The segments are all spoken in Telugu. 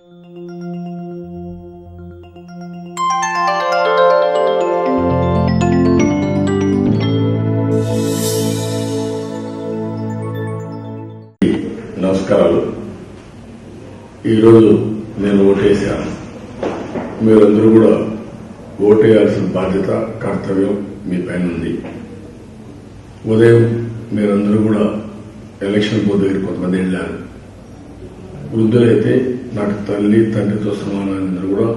నమస్కారాలు. ఈరోజు నేను ఓటేశాను. మీరందరూ కూడా ఓటేయాల్సిన బాధ్యత, కర్తవ్యం మీ పైన ఉంది. ఉదయం మీరందరూ కూడా ఎలక్షన్ బోర్డు దగ్గర కొంతమంది వెళ్ళారు. వృద్ధులైతే నాకు తల్లి తండ్రితో సమానమైనందరూ కూడా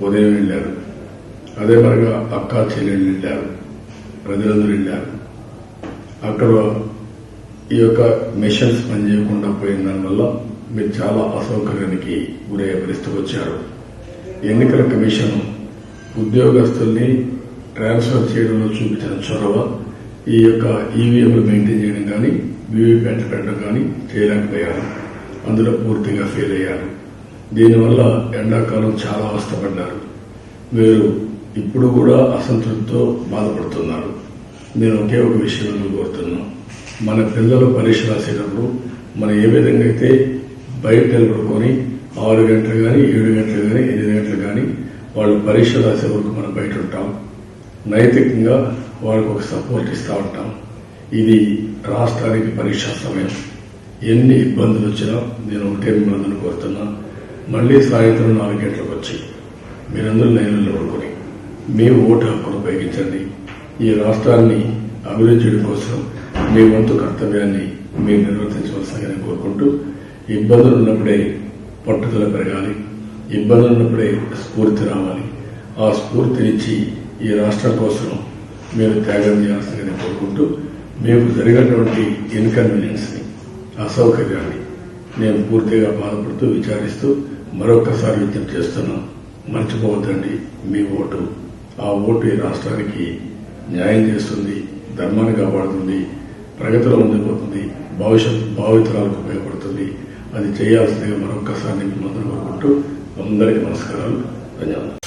ఉదయం వెళ్ళారు. అదే మరిగా అక్క చెల్లెళ్ళు వెళ్ళారు, ప్రజలందరూ వెళ్ళారు. అక్కడ ఈ యొక్క మిషన్స్ పనిచేయకుండా పోయిన దానివల్ల మీరు చాలా అసౌకర్యానికి గురయ్యే పరిస్థితికి వచ్చారు. ఎన్నికల కమిషన్ ఉద్యోగస్తుల్ని ట్రాన్స్ఫర్ చేయడంలో చూపించిన చొరవ ఈ యొక్క ఈవీఎంలు మెయింటైన్ చేయడం కానీ, వీవీప్యాట్ పెట్టడం కానీ చేయలేకపోయారు. అందులో పూర్తిగా ఫెయిల్ అయ్యారు. దీనివల్ల ఎండాకాలం చాలా అవస్థపడ్డారు. మీరు ఇప్పుడు కూడా అసంతృప్తితో బాధపడుతున్నారు. నేను ఒకే ఒక విషయం కోరుతున్నాను. మన పిల్లలు పరీక్ష రాసేటప్పుడు మనం ఏ విధంగా అయితే బయట నిలబడుకొని 6 గంటలు కానీ 7 గంటలు కానీ 8 గంటలు కానీ వాళ్ళు పరీక్ష రాసే వరకు మనం బయట ఉంటాం. నైతికంగా వాళ్ళకు ఒక సపోర్ట్ ఇస్తూ ఉంటాం. ఇది రాష్ట్రానికి పరీక్షా సమయం. ఎన్ని ఇబ్బందులు వచ్చినా నేను ఒకటే మిమ్మల్ని కోరుతున్నా, మళ్లీ సాయంత్రం 4 గంటలకు వచ్చి మీరందరూ లైన్లో పడుకొని మీ ఓటు హక్కును ఉపయోగించండి. ఈ రాష్ట్రాన్ని అభివృద్ధి చేయడం కోసం మీ వంతు కర్తవ్యాన్ని మీరు నిర్వర్తించవలసిందిగా కోరుకుంటూ, ఇబ్బందులు ఉన్నప్పుడే పట్టుదల పెరగాలి, ఇబ్బందులు ఉన్నప్పుడే స్ఫూర్తి రావాలి. ఆ స్ఫూర్తినిచ్చి ఈ రాష్ట్రం కోసం మీరు త్యాగం చేయాల్సిందిగా కోరుకుంటూ, మీకు జరిగినటువంటి ఇన్కన్వీనియన్స్ ని, అసౌకర్యాన్ని నేను పూర్తిగా బాధపడుతూ విచారిస్తూ మరొక్కసారి విజ్ఞప్తి చేస్తున్నాను. మర్చిపోవద్దండి, మీ ఓటు. ఆ ఓటు ఈ రాష్ట్రానికి న్యాయం చేస్తుంది, ధర్మాన్ని కాపాడుతుంది, ప్రగతిలో ముందుకుపోతుంది, భావితరాలకు ఉపయోగపడుతుంది. అది చేయాల్సిందిగా మరొక్కసారి మిమ్మల్ని కోరుకుంటూ అందరికీ నమస్కారాలు, ధన్యవాదాలు.